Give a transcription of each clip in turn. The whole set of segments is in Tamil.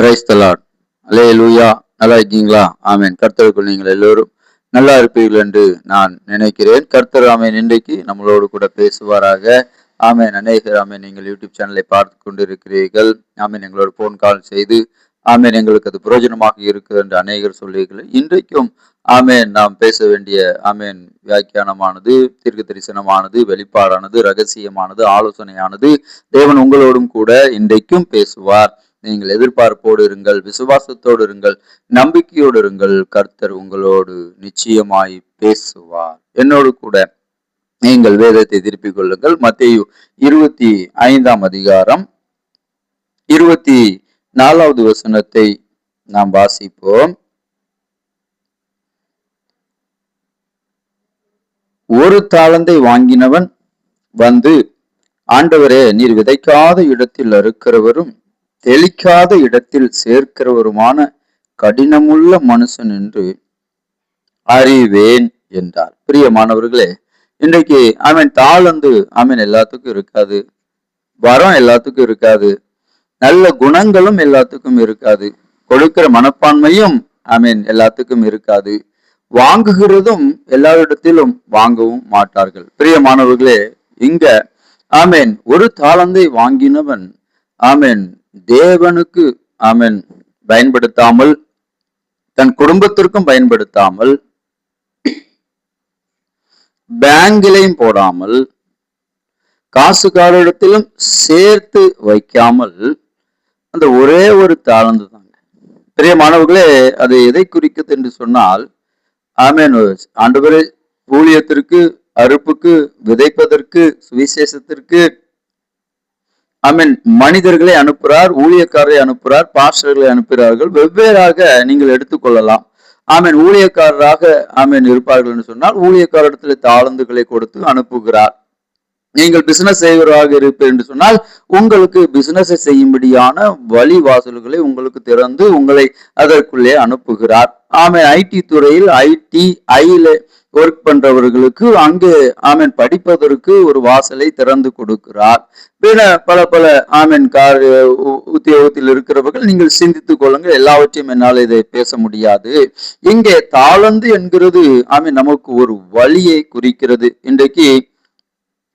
Praise the Lord. அல்லேலூயா. நல்லா இருக்கீங்களா? ஆமேன். கர்த்தருக்குள் நீங்கள் எல்லோரும் நல்லா இருப்பீர்கள் என்று நான் நினைக்கிறேன். கர்த்தர் ஆமேன் இன்றைக்கு நம்மளோடு கூட பேசுவாராக. ஆமேன். அநேகர் ஆமேன் நீங்கள் யூடியூப் சேனலை பார்த்து கொண்டிருக்கிறீர்கள். ஆமேன் எங்களோட போன் கால் செய்து ஆமேன் எங்களுக்கு அது பிரயோஜனமாக இருக்குது என்று அநேகர் சொல்லுகிறீர்கள். இன்றைக்கும் ஆமேன் நாம் பேச வேண்டிய ஆமேன் வியாக்கியானமானது, தீர்க்க தரிசனமானது, வெளிப்பாடானது, ரகசியமானது, ஆலோசனையானது தேவன் உங்களோடும் கூட இன்றைக்கும் பேசுவார். நீங்கள் எதிர்பார்ப்போடு இருங்கள், விசுவாசத்தோடு இருங்கள், நம்பிக்கையோடு இருங்கள். கர்த்தர் உங்களோடு நிச்சயமாய் பேசுவார். என்னோடு கூட நீங்கள் வேதத்தை திருப்பிக் கொள்ளுங்கள். மத்தேயு 25 அதிகாரம் 24வது வசனத்தை நாம் வாசிப்போம். ஒரு தாளந்தை வாங்கினவன் வந்து, ஆண்டவரே, நீர் விதைக்காத இடத்தில் அறுக்கிறவரும் தெளிக்காத இடத்தில் சேர்க்கிறவருமான கடினமுள்ள மனுஷன் என்று அறிவேன் என்றார். பிரியமானவர்களே, இன்றைக்கு ஆமீன் தாளந்து ஆமீன் எல்லாத்துக்கும் இருக்காது, வரம் எல்லாத்துக்கும் இருக்காது, நல்ல குணங்களும் எல்லாத்துக்கும் இருக்காது, கொடுக்கிற மனப்பான்மையும் ஆமீன் எல்லாத்துக்கும் இருக்காது, வாங்குகிறதும் எல்லாரிடத்திலும் வாங்கவும் மாட்டார்கள். பிரியமானவர்களே, இங்க ஆமீன் ஒரு தாளந்தை வாங்கினவன் ஆமீன் தேவனுக்கு ஆமீன் பயன்படுத்தாமல், தன் குடும்பத்திற்கும் பயன்படுத்தாமல், பேங்கிலையும் போடாமல், காசுக்காரிடத்திலும் சேர்த்து வைக்காமல் அந்த ஒரே ஒரு தாளந்து தாங்க. பிரியமானவர்களே, அது எதை குறிக்குது என்று சொன்னால், ஆமீன் ஆண்டவரே ஊழியத்திற்கு, அறுப்புக்கு, விதைப்பதற்கு, சுவிசேஷத்திற்கு ஆமீன் மனிதர்களை அனுப்புறார், ஊழியக்காரரை அனுப்புறார், பாஸ்டர்களை அனுப்புகிறார்கள். வெவ்வேறாக நீங்கள் எடுத்துக்கொள்ளலாம். ஆமீன் ஊழியக்காரராக ஆமீன் இருப்பார்கள் என்று சொன்னால் ஊழியக்காரரிடத்துல தாளந்துகளை கொடுத்து அனுப்புகிறார். நீங்கள் பிசினஸ் செய்வராக இருப்பீர் என்று சொன்னால் உங்களுக்கு பிசினஸை செய்யும்படியான வழி வாசல்களை உங்களுக்கு திறந்து உங்களை அதற்குள்ளே அனுப்புகிறார். ஆமீன் ஐடி துறையில் ஐல ஒர்க் பண்றவர்களுக்கு அங்கு ஆமீன் படிப்பதற்கு ஒரு வாசலை திறந்து கொடுக்கிறார். பல ஆமீன் உத்தியோகத்தில் இருக்கிறவர்கள் நீங்கள் சிந்தித்துக் கொள்ளுங்கள். எல்லாவற்றையும் என்னால் இதை பேச முடியாது. இங்கே தாளந்து என்கிறது ஆமீன் நமக்கு ஒரு வழியை குறிக்கிறது. இன்றைக்கு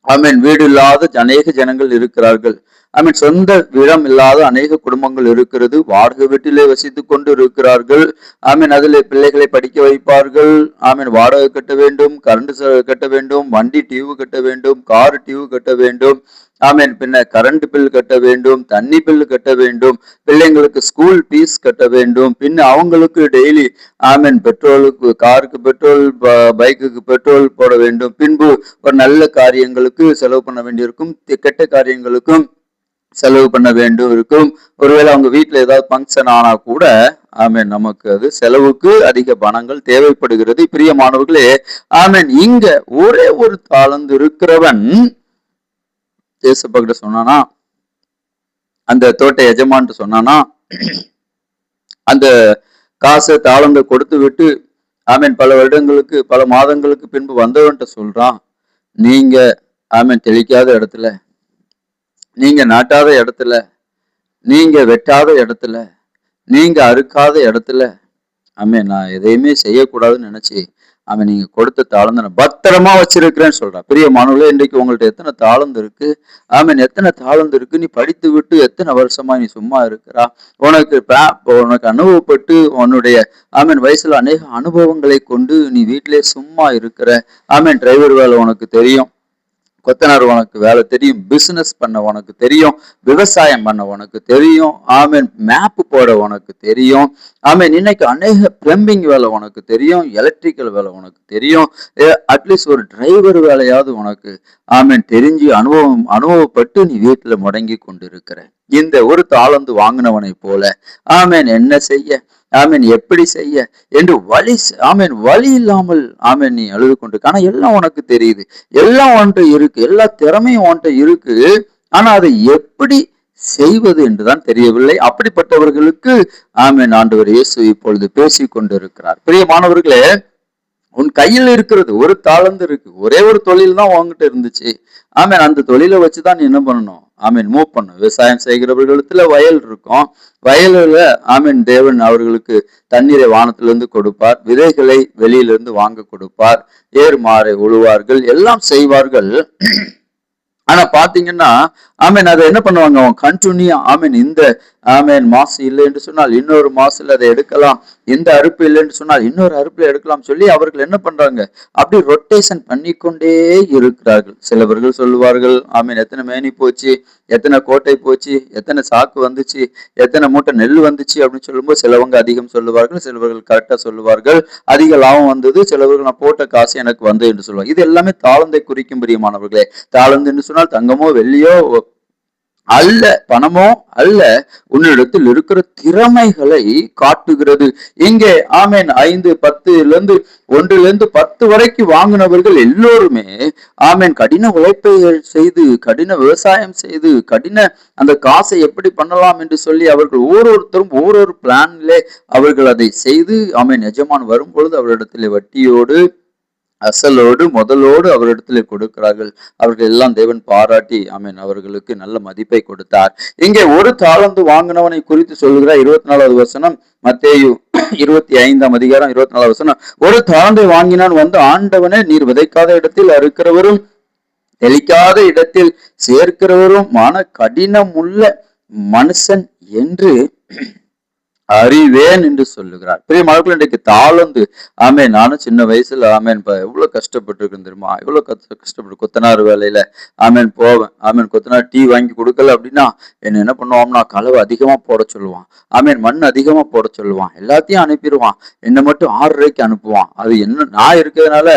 ஆமீன் வீடு இல்லாத அநேக ஜனங்கள் இருக்கிறார்கள். ஆமீன் சொந்த இடம் இல்லாத அநேக குடும்பங்கள் இருக்கிறது. வாடகை வீட்டிலே வசித்துக் கொண்டு இருக்கிறார்கள். ஆமீன் அதிலே பிள்ளைகளை படிக்க வைப்பார்கள். ஆமீன் வாடகை கட்ட வேண்டும், கரண்ட் கட்ட வேண்டும், வண்டி டியூ கட்ட வேண்டும், கார் டியூ கட்ட வேண்டும், ஆமீன் பின்ன கரண்ட் பில் கட்ட வேண்டும், தண்ணி பில் கட்ட வேண்டும், பிள்ளைங்களுக்கு ஸ்கூல் ஃபீஸ் கட்ட வேண்டும், பின்ன அவங்களுக்கு டெய்லி ஆமீன் பெட்ரோலுக்கு, காருக்கு பெட்ரோல், பைக்குக்கு பெட்ரோல் போட வேண்டும், பின்பு ஒரு நல்ல காரியங்களுக்கு செலவு பண்ண வேண்டியிருக்கும், கெட்ட காரியங்களுக்கும் செலவு பண்ண வேண்டும் இருக்கும். ஒருவேளை அவங்க வீட்டுல ஏதாவது ஃபங்க்ஷன் ஆனா கூட ஆமீன் நமக்கு அது செலவுக்கு அதிக பணங்கள் தேவைப்படுகிறது. பிரியமானவர்களே, ஆமீன் இங்க ஒரே ஒரு தாளந்து இருக்கிறவன் தேசப்பகிட்ட சொன்னானா, அந்த தோட்ட எஜமான்ட்டு சொன்னானா, அந்த காசை தாளந்த கொடுத்து விட்டு ஆமீன் பல வருடங்களுக்கு, பல மாதங்களுக்கு பின்பு வந்தவன்ட்ட சொல்றான், நீங்க ஆமீன் தெளிக்காத இடத்துல, நீங்க நாட்டாத இடத்துல, நீங்க வெட்டாத இடத்துல, நீங்க அறுக்காத இடத்துல ஆமீன் நான் எதையுமே செய்யக்கூடாதுன்னு நினைச்சு ஆமீன் நீங்க கொடுத்த தாளந்து நான் பத்திரமா வச்சிருக்கிறேன்னு சொல்றான். பிரியமானவர்களே, இன்றைக்கு உங்கள்ட்ட எத்தனை தாளந்து இருக்கு? ஆமீன் எத்தனை தாளந்து இருக்கு? நீ படித்து விட்டு எத்தனை வருஷமா நீ சும்மா இருக்கிறா? உனக்கு அனுபவப்பட்டு உன்னுடைய ஆமீன் வயசுல அநேக அனுபவங்களை கொண்டு நீ வீட்டிலே சும்மா இருக்கிற. ஆமீன் டிரைவர் வேலை உனக்கு தெரியும், கொத்தனார் உனக்கு வேலை தெரியும், பிசினஸ் பண்ண உனக்கு தெரியும், விவசாயம் பண்ண உனக்கு தெரியும், ஆமீன் மேப் போட உனக்கு தெரியும், ஆமீன் இன்னைக்கு அநேக பிளம்பிங் வேலை உனக்கு தெரியும், எலக்ட்ரிக்கல் வேலை உனக்கு தெரியும், அட்லீஸ்ட் ஒரு டிரைவர் வேலையாவது உனக்கு ஆமீன் தெரிஞ்சு அனுபவப்பட்டு நீ வீட்டுல முடங்கி கொண்டு இருக்கிற. இந்த ஒரு தாளந்து வாங்கினவனை போல ஆமீன் என்ன செய்ய, ஆமீன் எப்படி செய்ய என்று வழி இல்லாமல் ஆமீன் நீ அழுது கொண்டு, ஆனா எல்லாம் உனக்கு தெரியுது, எல்லாம் உன்கிட்ட இருக்கு, எல்லா திறமையும் உன்கிட்ட இருக்கு, ஆனா அதை எப்படி செய்வது என்றுதான் தெரியவில்லை. அப்படிப்பட்டவர்களுக்கு ஆமீன் ஆண்டவர் இயேசு இப்பொழுது பேசி கொண்டிருக்கிறார். பிரியமானவர்களே, உன் கையில் இருக்கிறது ஒரு தாளந்து இருக்கு, ஒரே ஒரு தொழில் தான் உன்கிட்ட இருந்துச்சு. ஆமீன். அந்த தொழிலை வச்சுதான் நீ என்ன பண்ணணும்? ஆமீன். மூவ் பண்ணும். விவசாயம் செய்கிறவர்களிடத்துல வயல் இருக்கும். வயலில் ஆமீன் தேவன் அவர்களுக்கு தண்ணீரை வானத்திலிருந்து கொடுப்பார், விதைகளை வெளியிலிருந்து வாங்க கொடுப்பார், ஏர் மாறை உழுவார்கள், எல்லாம் செய்வார்கள். ஆனா பாத்தீங்கன்னா ஆமீன் அதை என்ன பண்ணுவாங்க? அவன் கண்டினியூ ஆமீன் இந்த ஆமீன் மாசு இல்லை என்று சொன்னால் இன்னொரு மாசுல அதை எடுக்கலாம், இந்த அறுப்பு இல்லை என்று சொன்னால் இன்னொரு அறுப்புல எடுக்கலாம் சொல்லி அவர்கள் என்ன பண்றாங்க? அப்படி ரொட்டேஷன் பண்ணிக்கொண்டே இருக்கிறார்கள். சிலவர்கள் சொல்லுவார்கள், ஆமீன் எத்தனை மேனி போச்சு, எத்தனை கோட்டை போச்சு, எத்தனை சாக்கு வந்துச்சு, எத்தனை மூட்டை நெல் வந்துச்சு அப்படின்னு சொல்லும்போது சிலவங்க அதிகம் சொல்லுவார்கள், சிலவர்கள் கரெக்டா சொல்லுவார்கள், அதிக லாபம் வந்தது, சிலவர்கள் நான் போட்ட காசு எனக்கு வந்து என்று சொல்லுவாங்க. இது எல்லாமே தாளந்தை குறிக்கும் பிரியமானவர்களே. தாளந்து என்று சொன்னால் தங்கமோ வெள்ளியோ அல்ல, பணமோ அல்ல, உன்னிடத்தில் இருக்கிற திறமைகளை காட்டுகிறது. இங்கே ஆமேன் 5, 10 1 10 வரைக்கும் வாங்கினவர்கள் எல்லோருமே ஆமேன் கடின உழைப்பை செய்து, கடின விவசாயம் செய்து, கடின அந்த காசை எப்படி பண்ணலாம் என்று சொல்லி அவர்கள் ஒவ்வொருத்தரும் ஒவ்வொரு பிளான்ல அவர்கள் அதை செய்து ஆமேன் எஜமான் வரும் பொழுது அவரிடத்திலே வட்டியோடு அசலோடு முதலோடு அவரிடத்துல கொடுக்கிறார்கள். அவர்கள் எல்லாம் தேவன் பாராட்டி ஆமீன் அவர்களுக்கு நல்ல மதிப்பை கொடுத்தார். இங்கே ஒரு தாளந்து வாங்கினவனை குறித்து சொல்லுகிறார் 24வது வசனம், மத்தேயு 25ஆம் அதிகாரம் 24வது வசனம். ஒரு தாளந்தை வாங்கினான், வந்து ஆண்டவனே நீர் விதைக்காத இடத்தில் அறுக்கிறவரும் தெளிக்காத இடத்தில் சேர்க்கிறவரும் மன கடினம் உள்ள மனுஷன் என்று அறிவேன் என்று சொல்லுகிறார். பெரிய மக்களை இன்றைக்கு தாளந்து ஆமேன் நானும் சின்ன வயசுல ஆமேன் எவ்வளவு கஷ்டப்பட்டு இருக்கேன் தெரியுமா? எவ்வளவு கஷ்டப்பட்டு கொத்தனார் வேலையில ஆமேன் போவேன். ஆமேன் கொத்தனார் டீ வாங்கி கொடுக்கல அப்படின்னா என்ன பண்ணுவான்னா கலவை அதிகமா போட சொல்லுவான், ஆமேன் மண் அதிகமா போட சொல்லுவான், எல்லாத்தையும் அனுப்பிடுவான், என்னை மட்டும் 6 ரூபாய்க்கு அனுப்புவான். அது என்ன நான் இருக்கிறதுனால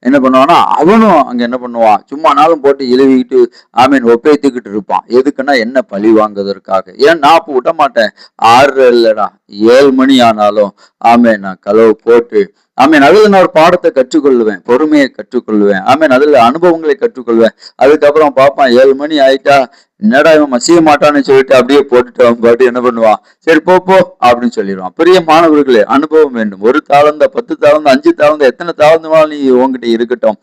என்ன பண்ணுவான்னா அவனும் அங்க என்ன பண்ணுவான், சும்மா நாளும் போட்டு இழுவிக்கிட்டு ஆமேன் ஒப்பேத்துக்கிட்டு இருப்பான். எதுக்குன்னா என்ன பழி வாங்குவதற்காக. ஏன் நான் அப்ப விட மாட்டேன், 6 இல்லடா 7 மணி ஆனாலும் ஆமேன் நான் கலவு போட்டு ஆமேன் அதுல நான் ஒரு பாடத்தை கற்றுக்கொள்ளுவேன், பொறுமையை கற்றுக்கொள்வேன், ஆமேன் அதுல அனுபவங்களை கற்றுக்கொள்வேன். அதுக்கப்புறம் பார்ப்பான் 7 மணி ஆயிட்டா என்னடா இவன் மசிய மாட்டான்னு சொல்லிட்டு அப்படியே போட்டுட்டு அவன் பாட்டு என்ன பண்ணுவான், சரி போ அப்படின்னு சொல்லிடுவான். பெரிய மாணவர்களே, அனுபவம் வேண்டும். 1 தாளந்தா 10 தாளந்தா 5 தாளந்தா எத்தனை தாளந்துனாலும் நீ உங்ககிட்ட இருக்கட்டும்,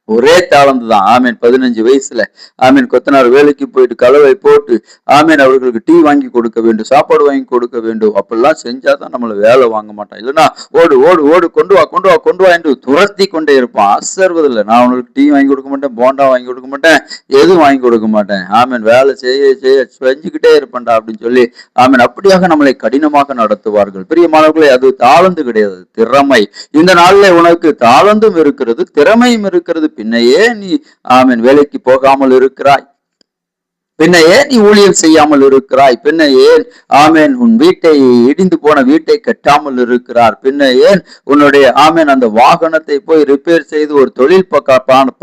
ஒரே தாளந்து தான். ஆமீன் 15 வயசுல ஆமீன் கொத்தனார் வேலைக்கு போயிட்டு கலவை போட்டு ஆமீன் அவர்களுக்கு டீ வாங்கி கொடுக்க வேண்டும், சாப்பாடு வாங்கி கொடுக்க வேண்டும். அப்படிலாம் செஞ்சாதான் நம்மளை வேலை வாங்க மாட்டான். இல்லைன்னா ஓடு ஓடு ஓடு கொண்டு வா என்று துரத்தி கொண்டே இருப்பான். அசர்வதில்லை, நான் அவனுக்கு டீ வாங்கி கொடுக்க மாட்டேன், போண்டா வாங்கி கொடுக்க மாட்டேன், எதுவும் வாங்கி கொடுக்க மாட்டேன், ஆமீன் வேலை செய்ய செஞ்சுக்கிட்டே இருப்பேன்டா அப்படின்னு சொல்லி ஆமீன் அப்படியாக நம்மளை கடினமாக நடத்துவார்கள். பெரிய மாணவர்களே, அது தாளந்து கிடையாது, திறமை. இந்த நாளில் உனக்கு தாளந்தும் இருக்கிறது, திறமையும் இருக்கிறது. பின்னையே நீ ஆமீன் வேலைக்கு போகாமல் இருக்கிறாய், பின்ன ஏன் நீ ஊழியம் செய்யாமல் இருக்கிறாய், பின்ன ஏன் ஆமேன் உன் வீட்டை இடிந்து போன வீட்டை கட்டாமல் இருக்கிறார், பின்ன ஏன் உன்னுடைய ஆமேன் அந்த வாகனத்தை போய் ரிப்பேர் செய்து ஒரு தொழில்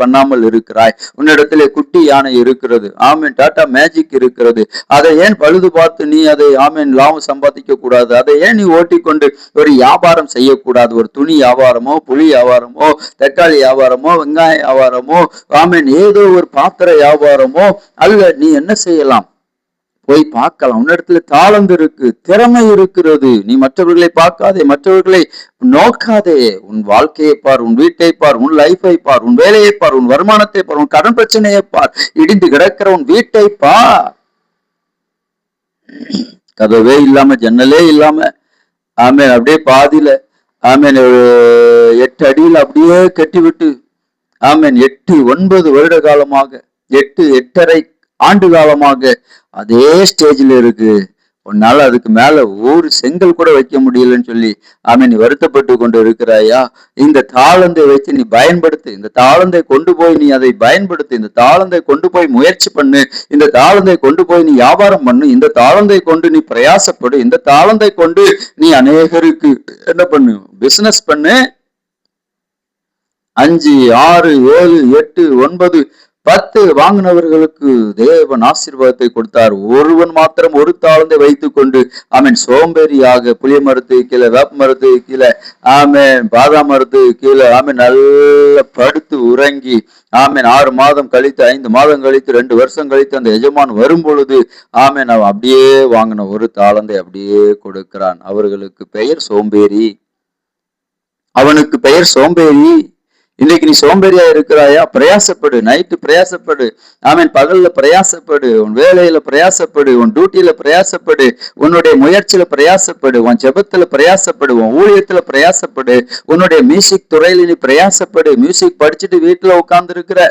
பண்ணாமல் இருக்கிறாய், உன்னிடத்திலே குட்டி யானை இருக்கிறது, ஆமேன் டாடா மேஜிக் இருக்கிறது, அதை ஏன் பழுது பார்த்து நீ அதை ஆமேன் லாபம் சம்பாதிக்க கூடாது, அதை ஏன் நீ ஓட்டிக்கொண்டு ஒரு வியாபாரம் செய்யக்கூடாது, ஒரு துணி வியாபாரமோ புளி வியாபாரமோ தக்காளி வியாபாரமோ வெங்காய வியாபாரமோ ஆமேன் ஏதோ ஒரு பாத்திர வியாபாரமோ அல்ல, நீ என்ன செய்யலாம், போய் பார்க்கலாம். உன்னிடத்துல தாளந்து இருக்கு, திறமை இருக்கிறது. நீ மற்றவர்களை பார்க்காதே, மற்றவர்களை நோக்காதே, உன் வாழ்க்கையை பார், உன் வீட்டை பார், உன் லைஃபை பார், உன் வேலையை பார், உன் வருமானத்தை பார், உன் கடன் பிரச்சனையை பார், இடிந்து கிடக்கிற உன் வீட்டை பார். கதவே இல்லாம ஜன்னலே இல்லாம ஆமேன் அப்படியே பாதியில ஆமேன் 8 அடியில் அப்படியே கட்டிவிட்டு ஆமேன் 8-9 வருட காலமாக 8-8.5 ஆண்டு காலமாக அதே ஸ்டேஜ்ல இருக்கு. உன்னால அதுக்கு மேல ஒரு செங்கல் கூட வைக்க முடியலன்னு சொல்லி ஆமீன் நீ வருத்தப்பட்டு கொண்டு இருக்கிறாயா? இந்த தாளந்தை வைத்து நீ பயன்படுத்து, இந்த தாளந்தை கொண்டு போய் நீ அதை பயன்படுத்து, இந்த தாளந்தை கொண்டு போய் முயற்சி பண்ணு, இந்த தாளந்தை கொண்டு போய் நீ வியாபாரம் பண்ணு, இந்த தாளந்தை கொண்டு நீ பிரயாசப்படு, இந்த தாளந்தை கொண்டு நீ அநேகருக்கு என்ன பண்ணு, பிசினஸ் பண்ணு. 5, 6, 7, 8, 9, 10 வாங்கினவர்களுக்கு தேவன் ஆசீர்வாதத்தை கொடுத்தார். ஒருவன் மாத்திரம் ஒரு தாளந்தை வைத்துக் கொண்டு ஆமீன் சோம்பேறியாக புளிய மரத்துக்கு கீழே, வேப்ப மரத்துக்கு கீழே, ஆமீன் பாதாம் மரத்துக்கு கீழே ஆமீன் நல்ல படுத்து உறங்கி ஆமீன் 6 மாதம் கழித்து, 5 மாதம் கழித்து, 2 வருஷம் கழித்து அந்த எஜமான் வரும் பொழுது ஆமீன் அவன் அப்படியே வாங்கின ஒரு தாளந்தை அப்படியே கொடுக்கிறான். அவர்களுக்கு பெயர் சோம்பேறி. அவனுக்கு பெயர் சோம்பேறி. இன்னைக்கு நீ சோம்பேறியா இருக்கிறாயா? பிரயாசப்படு, நைட்டு பிரயாசப்படு, ஆமீன், பகல்ல பிரயாசப்படு, உன் வேலையில பிரயாசப்படு, உன் டியூட்டியில பிரயாசப்படு, உன்னுடைய முயற்சியில பிரயாசப்படு, உன் ஜெபத்துல பிரயாசப்படு, உன் ஊழியத்துல பிரயாசப்படு, உன்னுடைய மியூசிக் துறையில நீ பிரயாசப்படு. மியூசிக் படிச்சுட்டு வீட்டுல உட்கார்ந்து இருக்கிற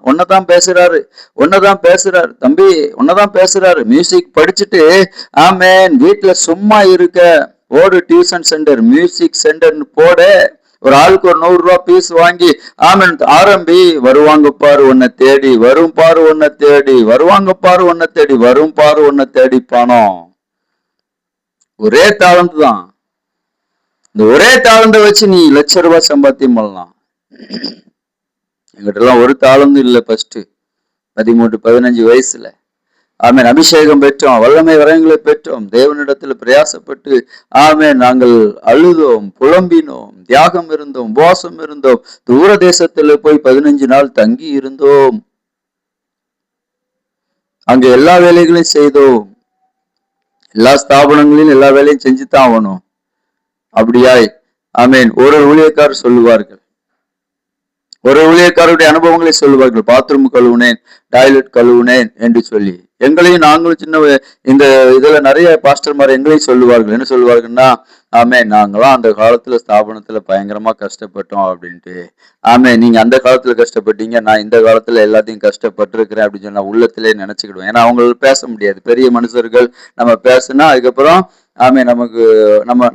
உன்னதான் பேசுறாரு தம்பி, உன்னதான் பேசுறாரு. மியூசிக் படிச்சுட்டு ஆமேன் வீட்டுல சும்மா இருக்க, ஓடு டியூஷன் சென்டர், மியூசிக் சென்டர்னு போட, ஒரு ஆளுக்கு ஒரு 100 ரூபாய் பீஸ் வாங்கி ஆமன் ஆரம்பி. வருவாங்க பாரு உன்னை தேடி, வரும் பாரு உன்னை தேடி, வருவாங்க பாரு உன்னை தேடி, வரும் பாரு உன்னை தேடி. பணம் ஒரே தாளந்து தான். இந்த ஒரே தாளந்தை வச்சு நீ லட்ச ரூபாய் சம்பாத்தியம் பண்ணலாம். எங்கிட்ட எல்லாம் ஒரு தாளந்தும் இல்லை. ஃபர்ஸ்ட் 13-15 வயசுல ஆமேன் அபிஷேகம் பெற்றோம், வல்லமை வரங்களை பெற்றோம், தேவனிடத்துல பிரயாசப்பட்டு ஆமேன் நாங்கள் அழுதோம், புலம்பினோம், தியாகம் இருந்தோம், உபவாசம் இருந்தோம், தூர தேசத்துல போய் 15 நாள் தங்கி இருந்தோம். அங்க எல்லா வேலைகளையும் செய்தோம். எல்லா ஸ்தாபனங்களிலும் எல்லா வேலையும் செஞ்சுதான் ஆகணும். அப்படியாய் ஆமேன் ஒரு ஊழியக்காரர் சொல்லுவார்கள், ஒரு ஊழியக்காரருடைய அனுபவங்களை சொல்லுவார்கள். பாத்ரூம் கழுவுனேன், டாய்லெட் கழுவுனேன் என்று சொல்லி. எங்களையும் நாங்களும் சின்ன இந்த இதுல நிறைய பாஸ்டர்மார் எங்களையும் சொல்லுவார்கள். என்ன சொல்லுவார்கள்னா, ஆமே நாங்களாம் அந்த காலத்துல ஸ்தாபனத்துல பயங்கரமா கஷ்டப்பட்டோம் அப்படின்ட்டு. ஆமே நீங்க அந்த காலத்துல கஷ்டப்பட்டீங்க, நான் இந்த காலத்துல எல்லாத்தையும் கஷ்டப்பட்டிருக்கிறேன் அப்படின்னு சொன்னா உள்ளத்திலே நினைச்சுக்கிடுவோம். ஏன்னா அவங்களுக்கு பேச முடியாது. பெரிய மனுஷர்கள் நம்ம பேசுனா அதுக்கப்புறம் ஆமே நமக்கு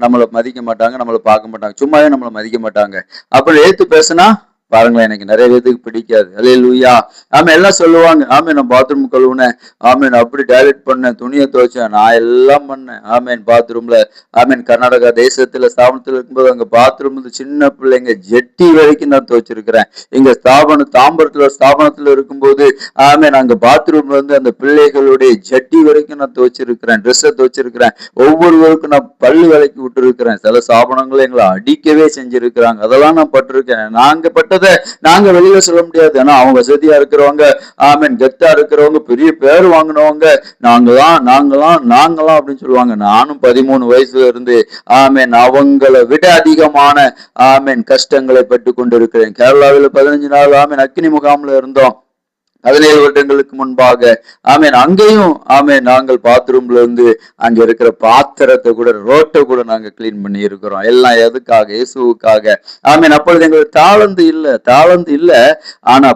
நம்மளை மதிக்க மாட்டாங்க, நம்மளை பார்க்க மாட்டாங்க, சும்மாவே நம்மளை மதிக்க மாட்டாங்க. அப்புறம் ஏத்து பேசுனா பாருங்களேன், எனக்கு நிறைய பேருக்கு பிடிக்காது. அல்லேலூயா. ஆமே எல்லாம் சொல்லுவாங்க, ஆமே நான் பாத்ரூம் கழுவுனேன், ஆமேன் அப்படி டாய்லெட் பண்ணேன், துணியை துவைச்சேன், நான் எல்லாம் பண்ணேன். ஆமேன் பாத்ரூம்ல ஆமேன் கர்நாடகா தேசத்துல ஸ்தாபனத்துல இருக்கும்போது அங்க பாத்ரூம் சின்ன பிள்ளைங்க ஜெட்டி வரைக்கும் நான் துவைச்சிருக்கிறேன். இங்க ஸ்தாபனத்துல இருக்கும்போது ஆமேன் அங்க பாத்ரூம்ல வந்து அந்த பிள்ளைகளுடைய ஜட்டி வரைக்கும் நான் துவைச்சிருக்கிறேன், ட்ரெஸ்ஸை துவைச்சிருக்கிறேன். ஒவ்வொருவருக்கும் நான் பல்லு விலைக்கு விட்டு இருக்கிறேன். சில ஸ்தாபனங்களை எங்களை அடிக்கவே செஞ்சிருக்கிறாங்க. அதெல்லாம் நான் பட்டிருக்கேன். நாங்க பட்டதை நாங்க வெளியில சொல்ல முடியாது. ஆனா அவங்க வசதியா இருக்கிறவங்க, ஆமேன் கெத்தா இருக்கிறவங்க, பெரிய பேர் வாங்கினவங்க, நாங்களாம் அப்படின்னு சொல்லுவாங்க. நானும் 13 வயசுல இருந்து ஆமேன் அவங்களை விட அதிகமான ஆமேன் கஷ்டங்களை பட்டு கொண்டிருக்கிறேன். கேரளாவில் 15 நாள் ஆமேன் அக்னி முகாம்ல இருந்தோம். 17 வருடங்களுக்கு முன்பாக ஆமேன் அங்கேயும் ஆமேன் நாங்கள் பாத்ரூம்ல இருந்து அங்க இருக்கிற பாத்திரத்தை கூட, ரோட்டை கூட நாங்க கிளீன் பண்ணி இருக்கிறோம். எல்லாம் எதுக்காக? இயேசுவுக்காக. ஆமேன் அப்பொழுது எங்களுக்கு தாளந்து இல்ல, ஆனா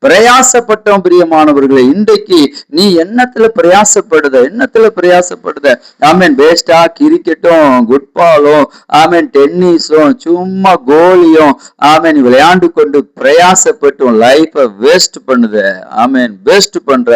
பிரயாசப்பட்டோம் பிரியமானவர்களே. இன்றைக்கு நீ என்னத்துல பிரயாசப்படுத? ஆமேன் வேஸ்டா கிரிக்கெட்டும், குட்பாலும், ஆமேன் டென்னிஸும், சும்மா கோலியும் ஆமேன் விளையாண்டு கொண்டு பிரயாசப்பட்டும் லைஃப வேஸ்ட் பண்ணுத. ஆமேன் வேஸ்ட் பண்ற.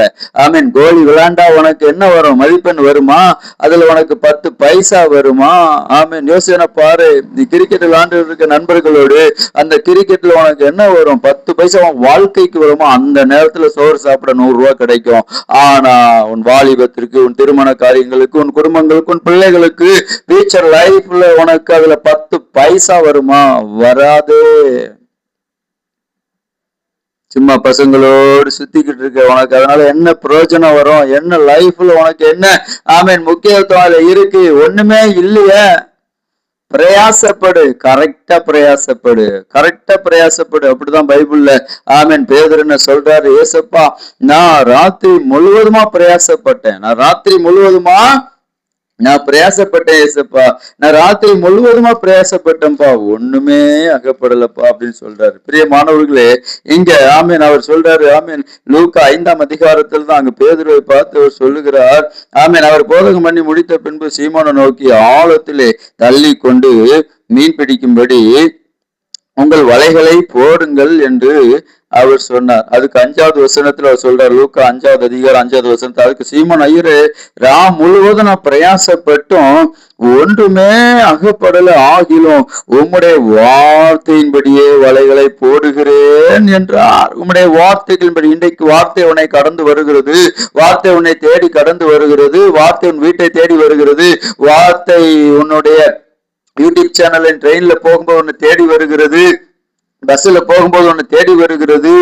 ஆமேன் கோலி விளையாண்டா உனக்கு என்ன வரும்? மதிப்பெண் வருமா? அதுல உனக்கு 10 பைசா வருமா? ஆமேன் யோசனை பாரு. நீ கிரிக்கெட் விளையாண்டு இருக்க நண்பர்களோடு அந்த கிரிக்கெட்ல உனக்கு என்ன வரும்? 10 பைசா வாழ்க்கைக்கு வருமா? அந்த நேரத்துல சோறு சாப்பிட 100 ரூபாய் கிடைக்கும். ஆனா உன் வாலிபத்திற்கு, உன் திருமண காரியங்களுக்கு, உன் குடும்பங்களுக்கு, உன் பிள்ளைகளுக்கு, ஃபியூச்சர் லைஃப்ல உனக்கு அதுல 10 பைசா வருமா? வராது. சும்மா பசங்களோடு சுத்திக்கிட்டு இருக்க உனக்கு அதனால என்ன பிரயோஜனம் வரும்? என்ன லைஃப்ல உனக்கு என்ன ஆமேன் முக்கியத்துவம் அதுல இருக்கு? ஒண்ணுமே இல்லையே. பிரயாசப்படு, கரெக்டா பிரயாசப்படு. அப்படிதான் பைபிள்ல ஆமேன் பேதுரு என்ன சொல்றாரு, ஏசப்பா நான் ராத்திரி முழுவதுமா பிரயாசப்பட்டேன், நான் பிரயாசப்பட்டேன் ஏசப்பா, நான் ராத்திரி முழுவதுமா பிரயாசப்பட்டேன்ப்பா, ஒண்ணுமே அகப்படலப்பா அப்படின்னு சொல்றாரு. பிரியமானவர்களே, இங்க ஆமேன் அவர் சொல்றாரு, ஆமேன் லூக்கா 5ஆம் அதிகாரத்தில் தான் அங்க பேதுருவை பார்த்து அவர் சொல்லுகிறார். ஆமேன் அவர் போதகம் பண்ணி முடித்த பின்பு சீமோனை நோக்கி ஆழத்திலே தள்ளி கொண்டு மீன் பிடிக்கும்படி உங்கள் வலைகளை போடுங்கள் என்று அவர் சொன்னார். அதுக்கு 5வது வசனத்துல அவர் சொல்றார். லூக்கா 5ஆவது அதிகாரம் 5வது வசனத்துல அதுக்கு சீமோன், ஐயரே முழுவதும் நான் பிரயாசப்பட்டும் ஒன்றுமே அகப்படல, ஆகிலும் உம்முடைய வார்த்தையின்படியே வலைகளை போடுகிறேன் என்றார். உம்முடைய வார்த்தைகளின்படி. இன்றைக்கு வார்த்தை உன்னை கடந்து வருகிறது, வார்த்தை உன்னை தேடி கடந்து வருகிறது, வார்த்தை உன் வீட்டை தேடி வருகிறது, வார்த்தை உன்னுடைய யூடியூப் சேனலின் ட்ரெயின்ல போகும்போது உன்னை தேடி வருகிறது. பஸ்ல போகும்போது ஒன்னு தேடி வருகிறது.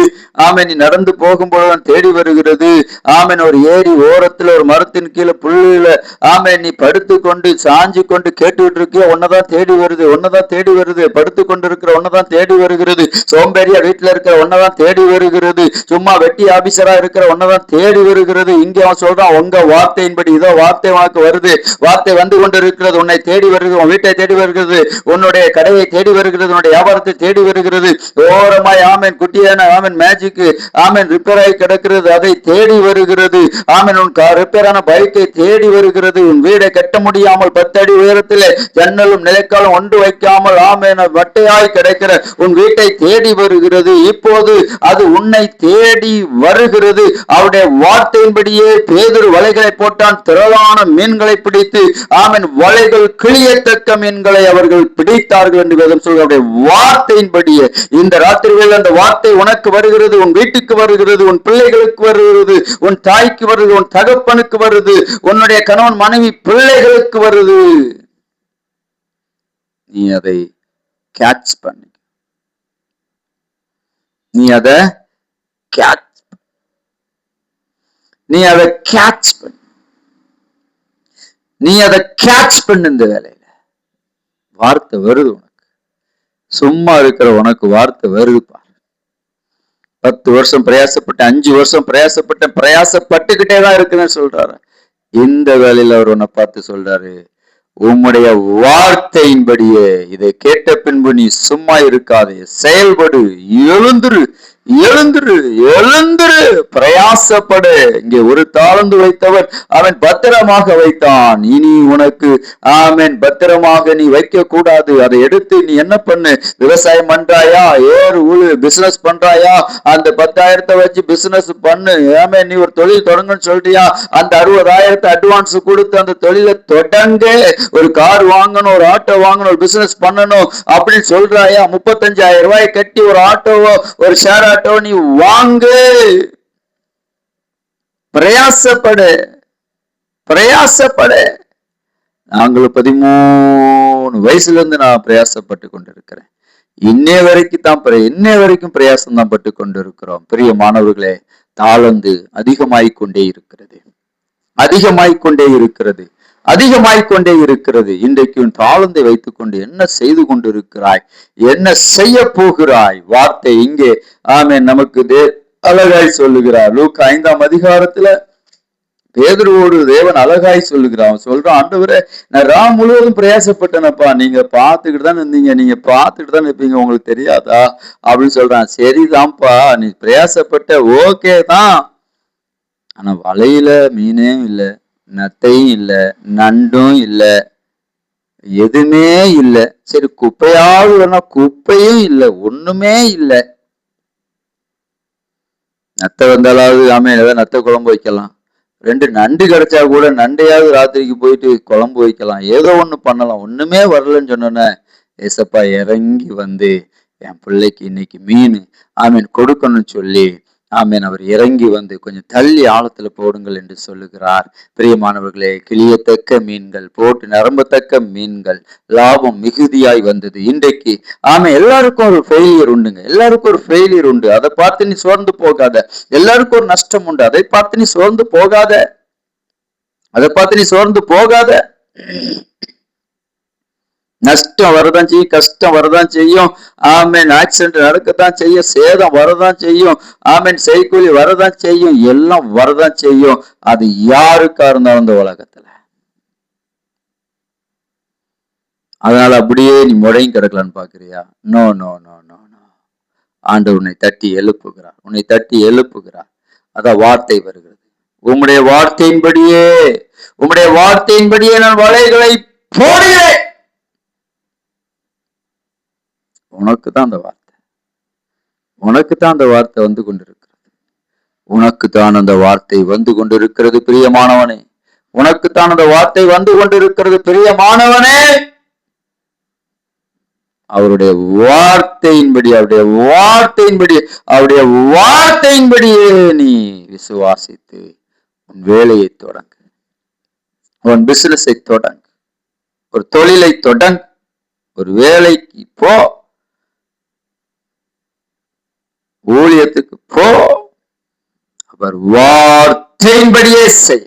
ஆமேன். நீ நடந்து போகும்போது ஒன்னு தேடி வருகிறது. ஆமேன். ஒரு ஏரி ஓரத்துல ஒரு மரத்தின் கீழே புல்லுல ஆமேன் நீ படுத்து கொண்டு சாஞ்சு கொண்டு கேட்டுட்டு இருக்கிய, ஒன்னதான் தேடி வருது, ஒன்னதான் தேடி வருது. படுத்து கொண்டு இருக்கிற ஒன்னதான் தேடி வருகிறது. சோம்பேறியா வீட்டுல இருக்கிற ஒன்னதான் தேடி வருகிறது. சும்மா வெட்டி ஆபீசரா இருக்கிற ஒன்னதான் தேடி வருகிறது. இங்க அவன் சொல்றான், உங்க வார்த்தையின்படி இதோ வார்த்தை உனக்கு வருது, வார்த்தை வந்து கொண்டு இருக்கிறது, உன்னை தேடி வருகிறது, உன் வீட்டை தேடி வருகிறது, உன்னுடைய கடையை தேடி வருகிறது, உன்னுடைய வியாபாரத்தை தேடி வருகிறது. ஓரமாய் ஆமேன் குட்டியான ஆமேன் மேஜிக் ஆமேன் ரிப்பேர் ஆகி கிடக்கிறது, அதை தேடி வருகிறது. ஆமேன் உன் ரிப்பேரான பைக்கை தேடி வருகிறது. உன் வீடை கட்ட முடியாமல் 10 அடி உயரத்திலே ஜன்னலும் நிலைக்காலும் ஒன்று வைக்காமல் ஆமேன் வட்டையாய் கிடைக்கிற உன் வீட்டை தேடி வருகிறது. இப்போது அது உன்னை தேடி வருகிறது. அவருடைய வார்த்தையின்படியே பேதுரு வலைகளை போட்டான். திரளான மீன்களை பிடித்து ஆமேன் வலைகள் கிளியத்தக்க மீன்களை அவர்கள் பிடித்தார்கள் என்று வேதம் சொல்கிற வார்த்தையின்படியே இந்த ராத்திரியில் அந்த வார்த்தை உனக்கு வருகிறது, உன் வீட்டுக்கு வருகிறது, உன் பிள்ளைகளுக்கு வருகிறது, உன் தாய்க்கு வருது, உன் தகப்பனுக்கு வருது, உன்னுடைய கணவன் மனைவி பிள்ளைகளுக்கு வருது. நீ அதை கேட்ச் பண்ணி, நீ அதை கேட்ச் பண்ணு, நீ அதை கேட்ச் பண்ணு. இந்த வேலையில வார்த்தை வருது உனக்கு. சும்மா இருக்கிற உனக்கு வார்த்தை வருது பாரு. 10 வருஷம் பிரயாசப்பட்டேன், 5 வருஷம் பிரயாசப்பட்டேன், பிரயாசப்பட்டுக்கிட்டே தான் இருக்குன்னு சொல்றாரு. இந்த வேலையில அவர் உன்னை பார்த்து சொல்றாரு, உம்முடைய வார்த்தையின்படியே இதை கேட்ட பின்பு நீ சும்மா இருக்காதே, செயல்படு, எழுந்துரு, எழுந்துரு, எழுந்துரு, பிரயாசப்படு. இங்கே ஒரு தாளந்து வைத்தவன் அவன் பத்திரமாக வைத்தான். இனி உனக்கு ஆமேன் பத்திரமாக நீ வைக்க கூடாது. அதை எடுத்து நீ என்ன பண்ணு? விவசாயம் பண்றாயா, ஏறு உழு பிசினஸ் பண்றாயா, அந்த 10,000 வச்சு பிசினஸ் பண்ணு. ஆமேன். நீ ஒரு தொழில் தொடங்குன்னு சொல்றியா, அந்த 60,000 அட்வான்ஸ் கொடுத்து அந்த தொழிலை தொடங்க. ஒரு கார் வாங்கணும், ஒரு ஆட்டோ வாங்கணும், ஒரு பிசினஸ் பண்ணணும் அப்படின்னு சொல்றாயா, 35,000 ரூபாய் கட்டி ஒரு ஆட்டோவோ ஒரு ஷேர் ஆட்டோ நீ வாங்கு. பிரயாசப்படு, பிரயாசப்படு. நாங்களும் 13 வயசுல இருந்து நான் பிரயாசப்பட்டு கொண்டிருக்கிறேன். இன்னே வரைக்கும் பிரயாசம் தான் பட்டு கொண்டிருக்கிறோம். பெரிய மாணவர்களே, தாளந்து அதிகமாய்கொண்டே இருக்கிறது, அதிகமாய்கொண்டே இருக்கிறது, அதிகமாய்கொண்டே இருக்கிறது. இன்றைக்கு உன் தாளந்தை வைத்துக் கொண்டு என்ன செய்து கொண்டிருக்கிறாய், என்ன செய்ய போகிறாய்? வார்த்தை இங்கே ஆமேன் நமக்கு அழகாய் சொல்லுகிறார். லூக்கா 5ஆம் அதிகாரத்துல பேதுருவோடு தேவன் அழகாய் சொல்லுகிறான். சொல்றான், ஆண்டவரே நான் ராம் முழுவதும் பிரயாசப்பட்டேனப்பா, நீங்க பார்த்துக்கிட்டு தான் இருந்தீங்க, நீங்க பார்த்துக்கிட்டு தான் இருப்பீங்க, உங்களுக்கு தெரியாதா அப்படின்னு சொல்றான். சரிதான்ப்பா, நீ பிரயாசப்பட்ட, ஓகே தான். ஆனா வலையில மீனே இல்லை, நத்தையும் இல்லை, நண்டும் இல்லை, எதுவுமே இல்லை. சரி குப்பையாவது வேணா, குப்பையும் இல்லை, ஒண்ணுமே இல்லை. நத்தை வந்தாலாவது ஆமே ஏதாவது நத்தை குழம்பு வைக்கலாம், 2 நண்டு கிடைச்சா கூட நண்டையாவது ராத்திரிக்கு போயிட்டு குழம்பு வைக்கலாம், ஏதோ ஒண்ணு பண்ணலாம். ஒண்ணுமே வரலன்னு சொன்னோன்னே ஏசப்பா இறங்கி வந்து என் பிள்ளைக்கு இன்னைக்கு மீன் ஆமீன் கொடுக்கணும்னு சொல்லி ஆமீன் அவர் இறங்கி வந்து கொஞ்சம் தள்ளி ஆழத்துல போடுங்கள் என்று சொல்லுகிறார். பிரியமானவர்களே, கிளியத்தக்க மீன்கள், போட்டு நிரம்பத்தக்க மீன்கள், லாபம் மிகுதியாய் வந்தது. இன்றைக்கு எல்லாருக்கும் ஒரு ஃபெயிலியர் உண்டுங்க, எல்லாருக்கும் ஒரு ஃபெயிலியர் உண்டு. அதை பார்த்து நீ சோர்ந்து போகாத. எல்லாருக்கும் ஒரு நஷ்டம் உண்டு, அதை பார்த்து நீ சோர்ந்து போகாத, அதை பார்த்து நீ சோர்ந்து போகாத. நஷ்டம் வரதான் செய்யும், கஷ்டம் வரதான் செய்யும், ஆமீன் ஆக்சிடென்ட் நடக்கத்தான் செய்யும், சேதம் வரதான் செய்யும், ஆமீன் செய்கூலி வரதான் செய்யும், எல்லாம் வரதான் செய்யும். அது யாருக்கா இருந்தாலும் இந்த உலகத்துல. அதனால அப்படியே நீ முடங்கி கிடக்கலான்னு பாக்குறியா? No no no no no. ஆண்டவர் உன்னை தட்டி எழுப்புகிறார், உன்னை தட்டி எழுப்புகிறார். அதான் வார்த்தை வருகிறது. உம்முடைய வார்த்தையின்படியே, உம்முடைய வார்த்தையின்படியே நான் வலைகளை போடுகிறேன். உனக்கு தான் அந்த வார்த்தை, உனக்கு தான் அந்த வார்த்தை வந்து கொண்டிருக்கிறது, உனக்கு தான் அந்த வார்த்தை வந்து கொண்டிருக்கிறது பிரியமானவனே, உனக்கு தான் அந்த வார்த்தை வந்து கொண்டிருக்கிறது பிரியமானவனே. அவருடைய வார்த்தையின்படி, அவருடைய வார்த்தையின்படி, அவருடைய வார்த்தையின்படியே நீ விசுவாசித்து உன் வேலையை தொடங்கு, உன் பிசினஸை தொடங்கு, ஒரு தொழிலை தொடங்கு, ஒரு வேலைக்கு போ. ஊழியத்துக்கு போ, அவர் வார்த்தையின்படியே செய்.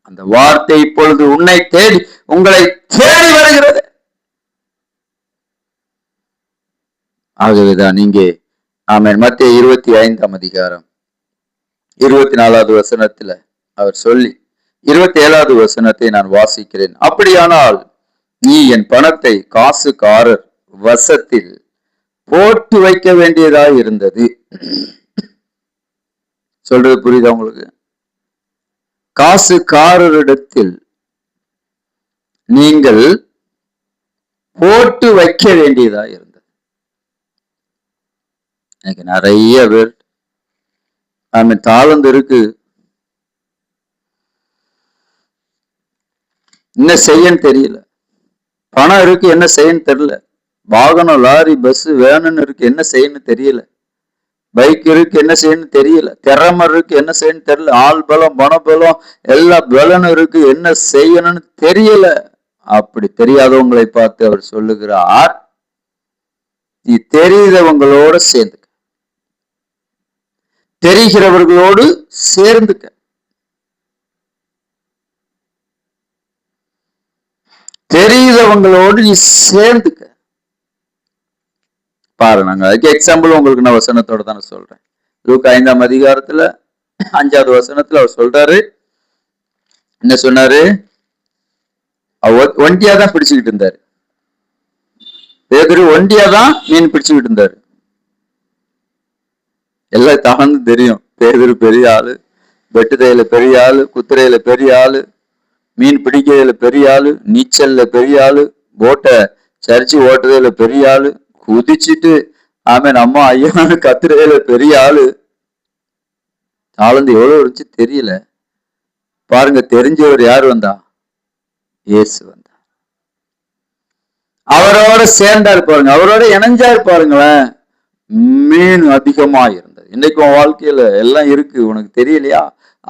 அந்த வார்த்தை இப்பொழுது உன்னை தேடி, உங்களை தேடி வருகிறது. ஆகவேதான் இங்கே ஆமென் மத்தேயு 25ஆம் அதிகாரம் 24வது வசனத்துல அவர் சொல்லி 27வது வசனத்தை நான் வாசிக்கிறேன். அப்படியானால் நீ என் பணத்தை காசுக்காரர் வசத்தில் போட்டு வைக்க வேண்டியதா இருந்தது. சொல்றது புரியுதா உங்களுக்கு? காசுக்காரரிடத்தில் நீங்கள் போட்டு வைக்க வேண்டியதா இருந்தது. எனக்கு நிறைய பேர் தாளந்து இருக்கு, என்ன செய்யன்னு தெரியல. பணம் இருக்கு, என்ன செய்யன்னு தெரியல. வாகனம், லாரி, பஸ், வேணும்னு இருக்கு, என்ன செய்யணும் தெரியல. பைக் இருக்கு, என்ன செய்யணும் தெரியல. திறமை இருக்கு, என்ன செய்யணும் தெரியல. ஆள் பலம், பணபலம், எல்லா பலனும் இருக்கு, என்ன செய்யணும்னு தெரியல. அப்படி தெரியாதவங்களை பார்த்து அவர் சொல்லுகிறார், நீ தெரிந்தவங்களோட சேர்ந்துக்க, தெரிகிறவர்களோடு சேர்ந்துக்க. தெரிந்தவங்களோடு நீ சேர்ந்துக்க. பாருங்க, அதுக்கு எக்ஸாம்பிள் உங்களுக்கு நான் வசனத்தோட தானே சொல்றேன். லூக்கா 5ஆம் அதிகாரத்துல 5வது வசனத்துல அவர் சொல்றாரு, என்ன சொன்னாரு? ஒண்டியாதான் பிடிச்சுக்கிட்டு இருந்தாரு. பேதுரு ஒண்டியாதான் மீன் பிடிச்சுக்கிட்டு இருந்தாரு. எல்லாம் தகந்து தெரியும். பேதுரு பெரிய ஆளு, வெட்டுதையில பெரிய ஆளு, குதிரையில பெரிய ஆளு, மீன் பிடிக்கிறதுல பெரிய ஆளு, நீச்சல்ல பெரிய ஆளு, போட்டை சரிச்சு ஓட்டுறதுல பெரிய ஆளு, குதிச்சுட்டு ஆமேன் அம்மா ஐயான்னு கத்துறதுல பெரிய ஆளு. தாளந்து எவ்வளவு இருந்துச்சு தெரியல. பாருங்க, தெரிஞ்சவர் யார் வந்தா? இயேசு வந்தா. அவரோட சேர்ந்தாரு பாருங்க, அவரோட இணைஞ்சாரு பாருங்களேன். மீன் அதிகமா இருந்தது. இன்னைக்கு உன் வாழ்க்கையில எல்லாம் இருக்கு, உனக்கு தெரியலையா?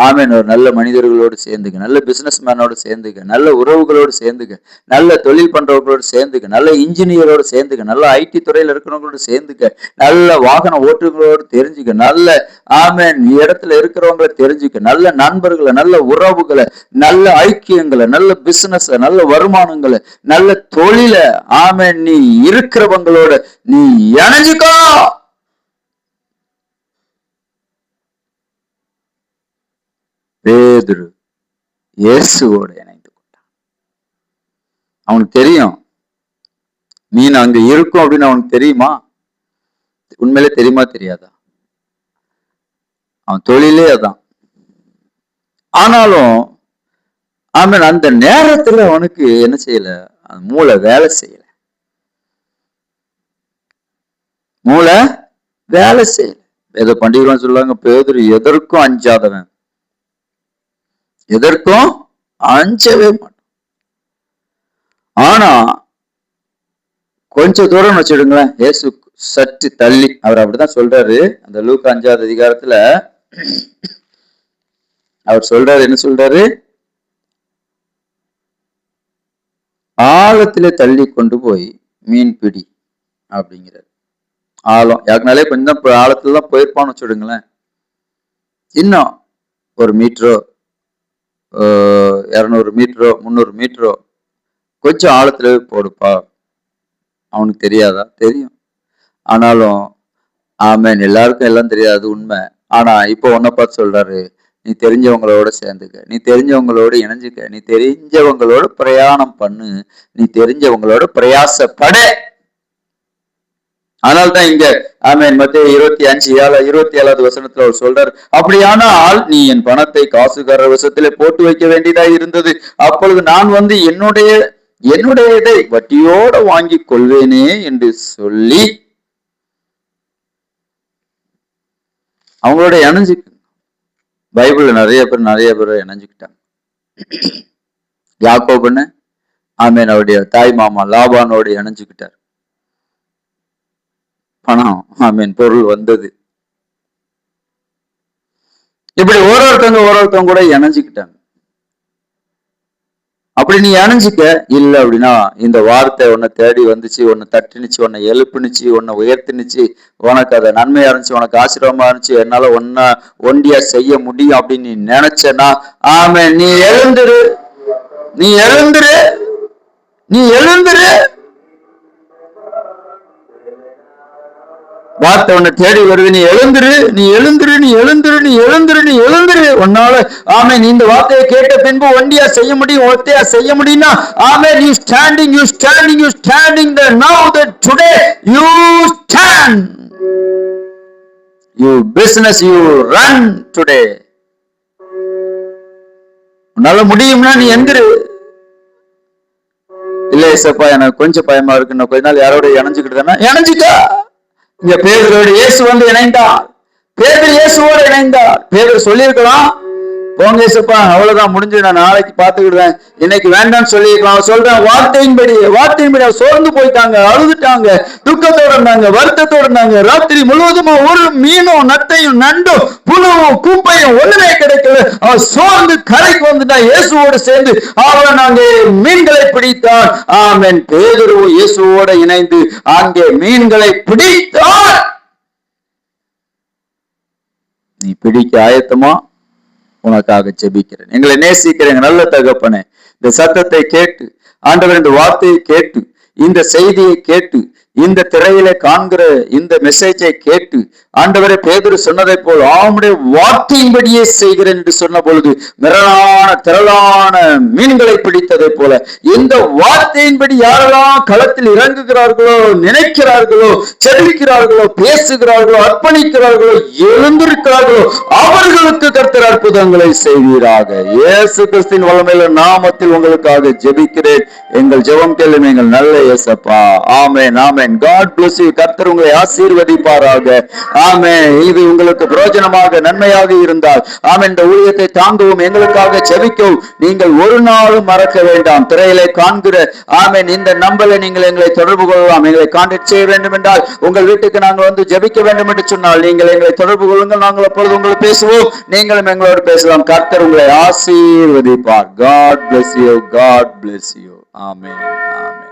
ஆமேன். ஒரு நல்ல மனிதர்களோடு சேர்ந்துக்க, நல்ல பிசினஸ் மேனோடு சேர்ந்துக்க, நல்ல உறவுகளோடு சேர்ந்துக்க, நல்ல தொழில் பண்றவங்களோடு சேர்ந்துக்க, நல்ல இன்ஜினியரோடு சேர்ந்துக்க, நல்ல ஐடி துறையில இருக்கிறவங்களோடு சேர்ந்துக்க, நல்ல வாகன ஓட்டுகளோடு தெரிஞ்சுக்க, நல்ல ஆமேன் இடத்துல இருக்கிறவங்களை தெரிஞ்சுக்க, நல்ல நண்பர்களை, நல்ல உறவுகளை, நல்ல ஐக்கியங்களை, நல்ல பிசினஸ், நல்ல வருமானங்களை, நல்ல தொழில ஆமேன் நீ இருக்கிறவங்களோட நீ இணைஞ்சுக்கோ. பேதுரு இயேசுவோட இணைந்து கொண்டான். அவனுக்கு தெரியும் மீன் அங்க இருக்கும் அப்படின்னு அவனுக்கு தெரியுமா? உண்மையிலே தெரியுமா தெரியாதா? அவன் தொழிலே அதான். ஆனாலும் ஆமன் அந்த நேரத்துல அவனுக்கு என்ன செய்யல, மூளை வேலை செய்யல. மூளை வேலை செய்யல. ஏதோ பண்டிகை சொல்லுவாங்க, பேதுரு எதற்கும் அஞ்சாதவன், எதற்கும் அஞ்சவே மாட்டான். ஆனா கொஞ்ச தூரம் வச்சுடுங்களேன், இயேசு சற்று தள்ளி, அவர் அப்படிதான் சொல்றாரு. அந்த லூக்கா 5வது அதிகாரத்துல அவர் சொல்றாரு, என்ன சொல்றாரு? ஆழத்திலே தள்ளி கொண்டு போய் மீன் பிடி அப்படிங்கிறார். ஆழம் யாருனாலே கொஞ்சம் ஆழத்துல தான் போயிருப்பான்னு வச்சுடுங்களேன். இன்னும் 1 மீட்டரோ 200 மீட்டரோ 300 மீட்டரோ கொஞ்சம் ஆழத்துல போடுப்பா. அவனுக்கு தெரியாதா? தெரியும். ஆனாலும் ஆமேன், எல்லாருக்கும் எல்லாம் தெரியாது உண்மை. ஆனா இப்போ உன்னை பார்த்து சொல்றாரு, நீ தெரிஞ்சவங்களோட சேர்ந்துக்க, நீ தெரிஞ்சவங்களோட இணைஞ்சுக்க, நீ தெரிஞ்சவங்களோட பிரயாணம் பண்ணு, நீ தெரிஞ்சவங்களோட பிரயாசப்பட. அதனால்தான் இங்க ஆமேன் மத்தேயு 27வது வசனத்துல அவர் சொல்றார், அப்படியானால் நீ என் பணத்தை காசுக்காரர் வசத்திலே போட்டு வைக்க வேண்டியதா இருந்தது. அப்பொழுது நான் வந்து என்னுடையதை வட்டியோட வாங்கி கொள்வேனே என்று சொல்லி அவங்களோட இணைஞ்சுக்கு. பைபிள்ல நிறைய பேர் இணைஞ்சுக்கிட்டாங்க. யாக்கோபுன்னு ஆமேன் அவருடைய தாய் மாமா லாபானோடு இணைஞ்சுக்கிட்டார். பணம் ஆமீன் பொருள் வந்தது. இப்படி ஒவ்வொருத்தவங்க கூட இணைஞ்சுக்கிட்டாங்க. அப்படி நீ அணைஞ்சிக்க இல்ல அப்படின்னா இந்த வார்த்தை உன்னை தேடி வந்துச்சு, உன்னை தட்டினுச்சு, உன்னை எழுப்புனுச்சு, உன்னை உயர்த்தினுச்சு, உனக்கு அதை நன்மையா இருந்துச்சு, உனக்கு ஆசீர்வாதமா இருந்துச்சு, என்னால ஒண்டியா செய்ய முடியும் அப்படின்னு நீ நினைச்சனா ஆமே, நீ எழுந்துரு, நீ எழுந்துரு, நீ எழுந்துரு. வார்த்தை உன்னை தேடி வருது, நீ எழுந்துரு, நீ எழுந்துரு, நீ எழுந்துரு, நீ எழுந்துரு, நீ எழுந்துரு. உன்னால ஆமே நீ இந்த வார்த்தையை கேட்ட பின்பு ஒண்டியா செய்ய முடியும், ஒத்தையா செய்ய முடியும்னா ஆமே you standing, you standing, you standing now that today you stand, you business you run today. உன்னால முடியும்னா நீ எந்திரு. இல்ல ஏசப்பா எனக்கு கொஞ்சம் பயமா இருக்கு, நான் கொஞ்ச நாள் யாரோட இணைஞ்சுக்கிட்டு இணைஞ்சுக்கா. இங்க பேதுருவோடு இயேசு வந்து இணைந்தார், பேதுரு இயேசுவோடு இணைந்தார். பேதுரு சொல்லியிருக்கலாம், போங்க ஏசப்பா அவ்வளவுதான் முடிஞ்சு, நான் நாளைக்கு பாத்துக்கிடுவேன், இன்னைக்கு வேண்டாம்னு சொல்லியிருக்கலாம். சொல்றேன் வார்த்தையின்படி சோர்ந்து போயிட்டாங்க, அழுதுட்டாங்க, துக்கத்தோட இருந்தாங்க, வருத்தத்தோட இருந்தாங்க. ராத்திரி முழுவதுமா ஒரு மீனும் நத்தையும் நண்டும் புழுவும் குப்பையும் ஒண்ணுமே கிடைக்கல. அவன் சோர்ந்து கரைக்கு வந்துட்டா. இயேசுவோடு சேர்ந்து அவன் அங்கே மீன்களை பிடித்தான். ஆமென். பேதுரு இயேசுவோட இணைந்து அங்கே மீன்களை பிடித்தான். நீ பிடிக்க ஆயத்தமா? உனக்காக ஜெபிக்கிறேன். எங்களை நேசிக்கிறேன் நல்ல தகப்பனே. இந்த சத்தத்தை கேட்டு ஆண்டவர், இந்த வார்த்தையை கேட்டு, இந்த செய்தியை கேட்டு, இந்த திரையில காண்கிற இந்த மெசேஜை கேட்டு ஆண்டவரே, பேதுரு சொன்னதை போல் ஆமுடைய வார்த்தையின்படியே செய்கிறேன் என்று சொன்ன பொழுது திரளான மீன்களை பிடித்ததை போல இந்த வார்த்தையின்படி யாரெல்லாம் களத்தில் இறங்குகிறார்களோ, நினைக்கிறார்களோ, செல்விக்கிறார்களோ, பேசுகிறார்களோ, அர்ப்பணிக்கிறார்களோ, எழுந்திருக்கிறார்களோ, அவர்களுக்கு கர்த்தர் அற்புதங்களை செய்வீராக. இயேசு கிறிஸ்துவின் வல்லமையுள்ள நாமத்தில் உங்களுக்காக ஜெபிக்கிறேன். எங்கள் ஜெபம் கேளும் எங்கள் நல்ல இயேசப்பா. ஆமென், ஆமென். God bless you. கர்த்தர் உங்களை ஆசீர்வதிப்பாராக. ஆமென். இது உங்களுக்கு பிரயோஜனமாக நன்மையாக இருந்தால் ஆமென், இந்த ஊழியத்தை தாங்கவும் எங்களுக்காக ஜெபிக்கவும் நீங்கள் ஒரு நாளும் மறக்க வேண்டாம். திரையிலே காண்கிற ஆமென் இந்த நம்பரை நீங்கள் எங்களை தொடர்பு கொள்ளலாம். எங்களை கான்டாக்ட் செய்ய வேண்டும் என்றால், உங்கள் வீட்டுக்கு நாங்கள் வந்து ஜெபிக்க வேண்டும் என்று சொன்னால் நீங்கள் எங்களை தொடர்பு கொள்ளுங்கள். நாங்கள் அப்பொழுது உங்களுக்கு பேசுவோம், நீங்களும் எங்களோடு பேசலாம். கர்த்தர் உங்களை ஆசீர்வதிப்பார். God bless you. God bless you. Amen, amen.